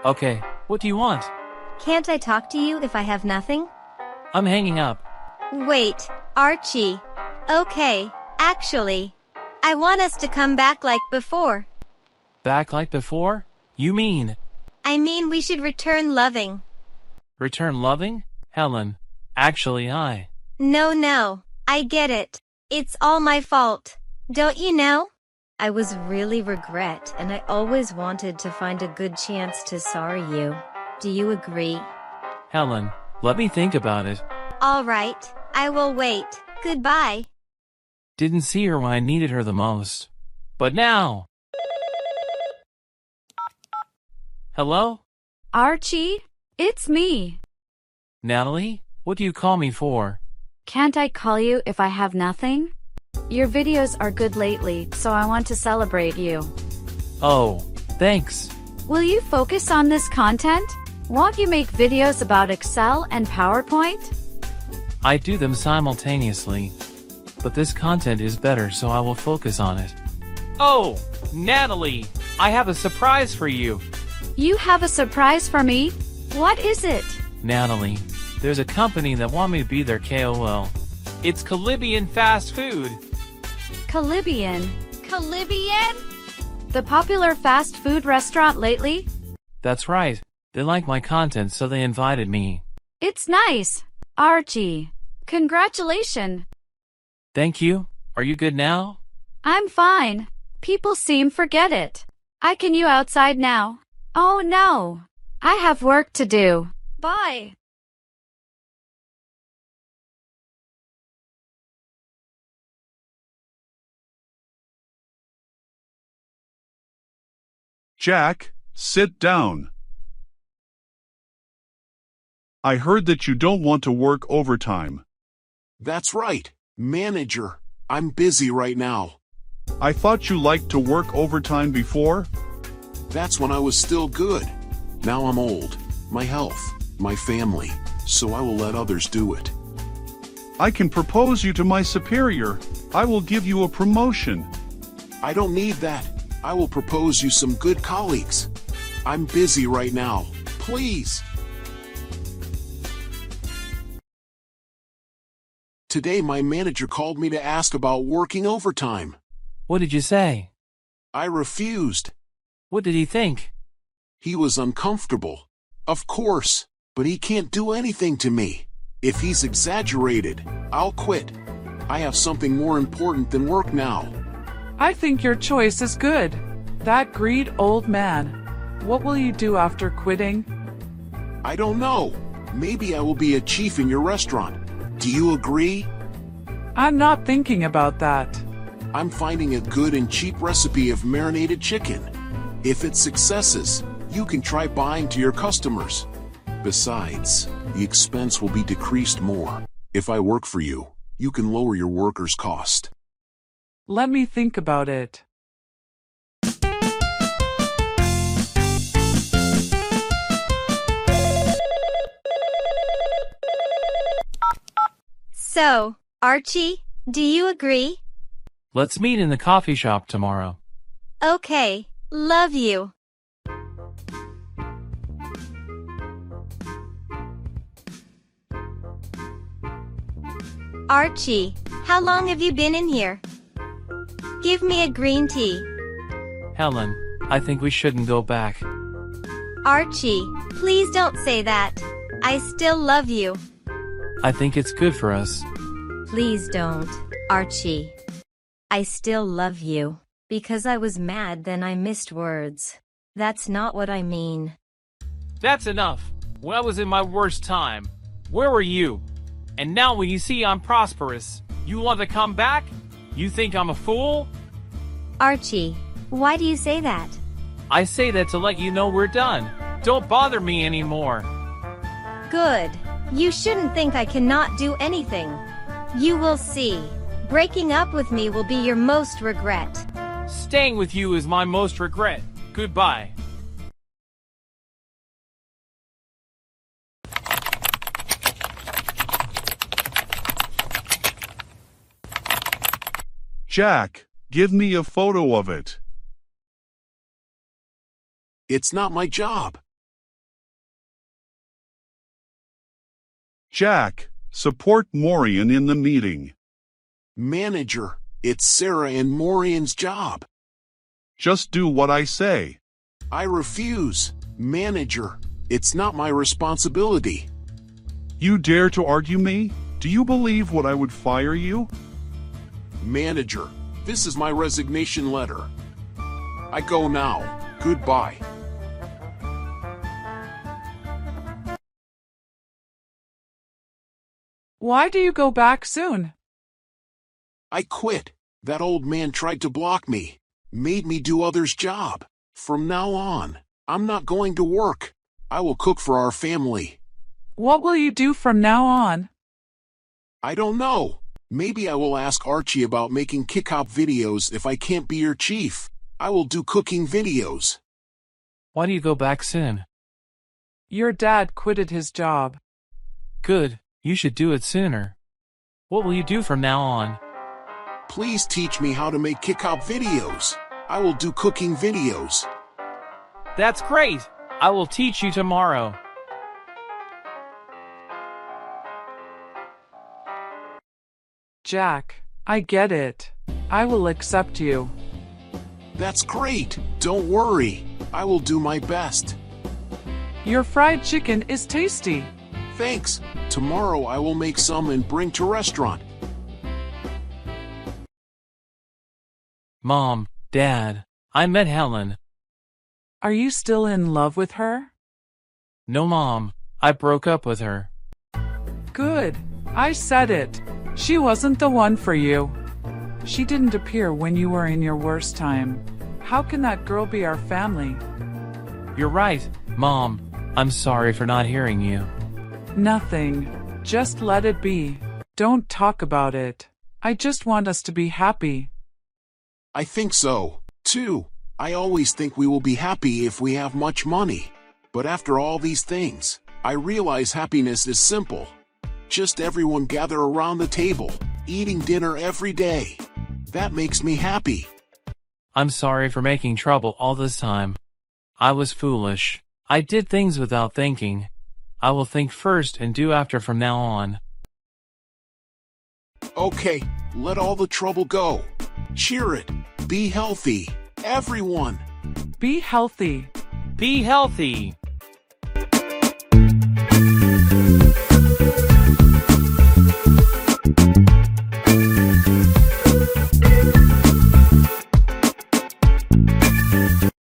Okay, what do you want? Can't I talk to you if I have nothing? I'm hanging up. Wait, Archie. Okay, actually, I want us to come back like before. Back like before? You mean? I mean we should return loving. Return loving? Helen, actually No, I get it. It's all my fault. Don't you know? I was really regret and I always wanted to find a good chance to sorry you. Do you agree? Helen, let me think about it. Alright, I will wait. Goodbye. Didn't see her when I needed her the most. But now... Hello? Archie? It's me. Natalie? What do you call me for? Can't I call you if I have nothing? Your videos are good lately, so I want to celebrate you. Oh, thanks. Will you focus on this content? Won't you make videos about Excel and PowerPoint? I do them simultaneously. But this content is better, so I will focus on it. Oh, Natalie, I have a surprise for you. You have a surprise for me? What is it? Natalie, there's a company that want me to be their KOL. It's Calibian Fast Food. Calibian? Calibian? The popular fast food restaurant lately? That's right. They like my content, so they invited me. It's nice. Archie, congratulations. Thank you. Are you good now? I'm fine. People seem forget it. I can you outside now. Oh no. I have work to do. Bye. Jack, sit down. I heard that you don't want to work overtime. That's right, manager. I'm busy right now. I thought you liked to work overtime before? That's when I was still good. Now I'm old. My health, my family, so I will let others do it. I can propose you to my superior. I will give you a promotion. I don't need that. I will propose you some good colleagues. I'm busy right now. Please. Today my manager called me to ask about working overtime. What did you say? I refused. What did he think? He was uncomfortable. Of course, but he can't do anything to me. If he's exaggerated, I'll quit. I have something more important than work now. I think your choice is good. That greed old man. What will you do after quitting? I don't know. Maybe I will be a chief in your restaurant. Do you agree? I'm not thinking about that. I'm finding a good and cheap recipe of marinated chicken. If it successes, you can try buying to your customers. Besides, the expense will be decreased more. If I work for you, you can lower your workers' cost. Let me think about it. So, Archie, do you agree? Let's meet in the coffee shop tomorrow. Okay, love you. Archie, how long have you been in here? Give me a green tea. Helen, I think we shouldn't go back. Archie, please don't say that. I still love you. I think it's good for us. Please don't, Archie. I still love you. Because I was mad then I missed words. That's not what I mean. That's enough. When I was in my worst time, where were you? And now when you see I'm prosperous, you want to come back? You think I'm a fool? Archie, why do you say that? I say that to let you know we're done. Don't bother me anymore. Good. You shouldn't think I cannot do anything. You will see. Breaking up with me will be your most regret. Staying with you is my most regret. Goodbye. Jack, give me a photo of it. It's not my job. Jack, support Maureen in the meeting. Manager, it's Sarah and Maureen's job. Just do what I say. I refuse. Manager, it's not my responsibility. You dare to argue me? Do you believe what I would fire you? Manager, this is my resignation letter. I go now. Goodbye. Why do you go back soon? I quit. That old man tried to block me. Made me do others' job. From now on, I'm not going to work. I will cook for our family. What will you do from now on? I don't know. Maybe I will ask Archie about making kick-out videos if I can't be your chief. I will do cooking videos. Why do you go back soon? Your dad quitted his job. Good, you should do it sooner. What will you do from now on? Please teach me how to make kick-out videos. I will do cooking videos. That's great! I will teach you tomorrow. Jack, I get it. I will accept you. That's great. Don't worry. I will do my best. Your fried chicken is tasty. Thanks. Tomorrow I will make some and bring to restaurant. Mom, Dad, I met Helen. Are you still in love with her? No, Mom, I broke up with her. Good. I said it. She wasn't the one for you. She didn't appear when you were in your worst time. How can that girl be our family? You're right, Mom. I'm sorry for not hearing you. Nothing. Just let it be. Don't talk about it. I just want us to be happy. I think so, too. I always think we will be happy if we have much money. But after all these things, I realize happiness is simple. Just everyone gather around the table, eating dinner every day. That makes me happy. I'm sorry for making trouble all this time. I was foolish. I did things without thinking. I will think first and do after from now on. Okay, let all the trouble go. Cheer it. Be healthy, everyone. Be healthy. Be healthy.